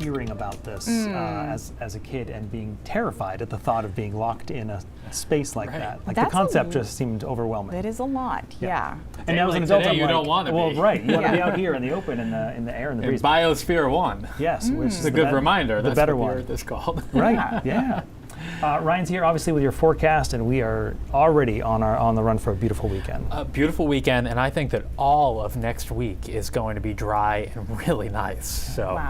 hearing about this as a kid and being terrified at the thought of being locked in a space like that. Like the concept just seemed overwhelming. That is a lot, yeah. And now as an adult, today, I'm you like, don't want to well, be. right, you want to be out here in the open, in the air, in the breeze. Biosphere 1. Yes, which is It's a good reminder. The That's better what one. the Earth is called. Right, yeah. Ryan's here, obviously, with your forecast, and we are already on the run for a beautiful weekend. A beautiful weekend, and I think that all of next week is going to be dry and really nice. So,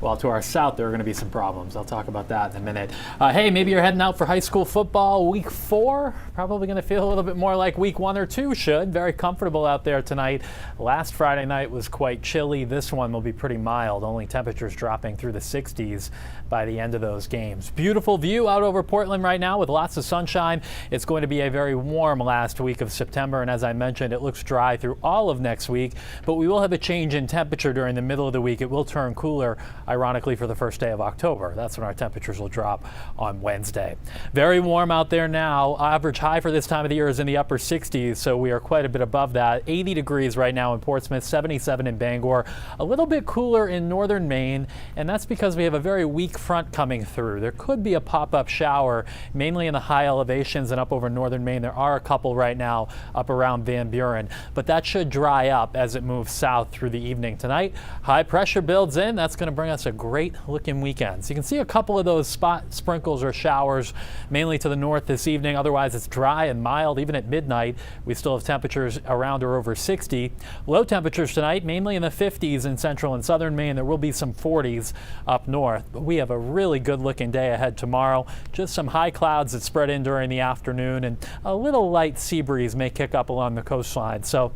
while to our south there are going to be some problems. I'll talk about that in a minute. Hey, maybe you're heading out for high school football week 4. Probably going to feel a little bit more like week 1 or 2 should. Very comfortable out there tonight. Last Friday night was quite chilly. This one will be pretty mild. Only temperatures dropping through the 60s by the end of those games. Beautiful view out over Portland right now with lots of sunshine. It's going to be a very warm last week of September, and as I mentioned, it looks dry through all of next week, but we will have a change in temperature during the middle of the week. It will turn cooler, ironically, for the first day of October. That's when our temperatures will drop on Wednesday. Very warm out there now. Average high for this time of the year is in the upper 60s, so we are quite a bit above that. 80 degrees right now in Portsmouth, 77 in Bangor. A little bit cooler in northern Maine, and that's because we have a very weak front coming through. There could be a pop-up shower, mainly in the high elevations and up over northern Maine. There are a couple right now up around Van Buren, but that should dry up as it moves south through the evening tonight. High pressure builds in. That's going to bring us a great looking weekend. So you can see a couple of those spot sprinkles or showers, mainly to the north this evening. Otherwise, it's dry and mild. Even at midnight, we still have temperatures around or over 60. Low temperatures tonight, mainly in the 50s in central and southern Maine. There will be some 40s up north, but we have a really good looking day ahead tomorrow. Just some high clouds that spread in during the afternoon, and a little light sea breeze may kick up along the coastline. So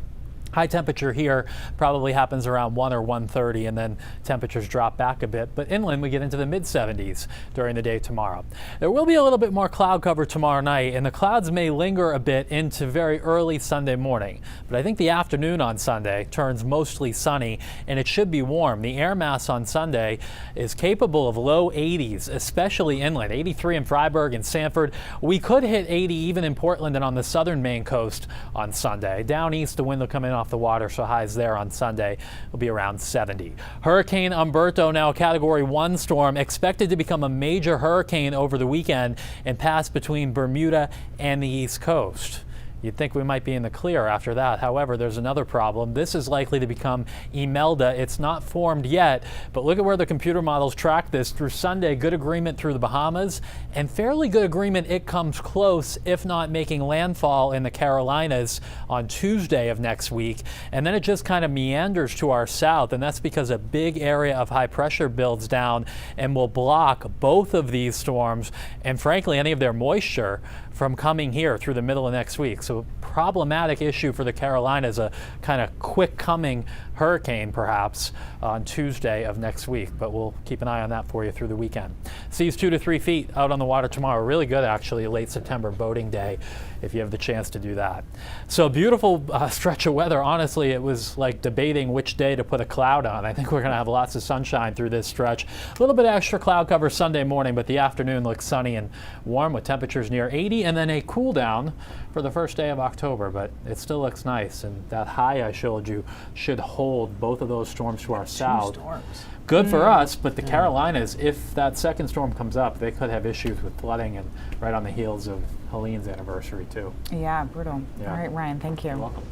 high temperature here probably happens around 1 or 1:30, and then temperatures drop back a bit. But inland, we get into the mid-70s during the day tomorrow. There will be a little bit more cloud cover tomorrow night, and the clouds may linger a bit into very early Sunday morning. But I think the afternoon on Sunday turns mostly sunny, and it should be warm. The air mass on Sunday is capable of low 80s, especially inland. 83 in Freiburg and Sanford. We could hit 80 even in Portland and on the southern Maine coast on Sunday. Down east, the wind will come in off the water, so highs there on Sunday will be around 70. Hurricane Umberto, now a Category 1 storm, expected to become a major hurricane over the weekend and pass between Bermuda and the East Coast. You'd think we might be in the clear after that. However, there's another problem. This is likely to become Imelda. It's not formed yet, but look at where the computer models track this. Through Sunday, good agreement through the Bahamas, and fairly good agreement it comes close, if not making landfall in the Carolinas on Tuesday of next week. And then it just kind of meanders to our south, and that's because a big area of high pressure builds down and will block both of these storms and, frankly, any of their moisture from coming here through the middle of next week. So problematic issue for the Carolinas, a kind of quick coming hurricane perhaps on Tuesday of next week, but we'll keep an eye on that for you through the weekend. Seas 2 to 3 feet out on the water tomorrow. Really good, actually, a late September boating day if you have the chance to do that. So beautiful stretch of weather. Honestly, it was like debating which day to put a cloud on. I think we're going to have lots of sunshine through this stretch. A little bit of extra cloud cover Sunday morning, but the afternoon looks sunny and warm with temperatures near 80, and then a cool down for the first day of October, but it still looks nice, and that high I showed you should hold both of those storms to our south. 2 storms. Good for us, but the Carolinas, if that second storm comes up, they could have issues with flooding, and right on the heels of Helene's anniversary too. Yeah, brutal. Yeah. All right, Ryan, thank you. You're welcome.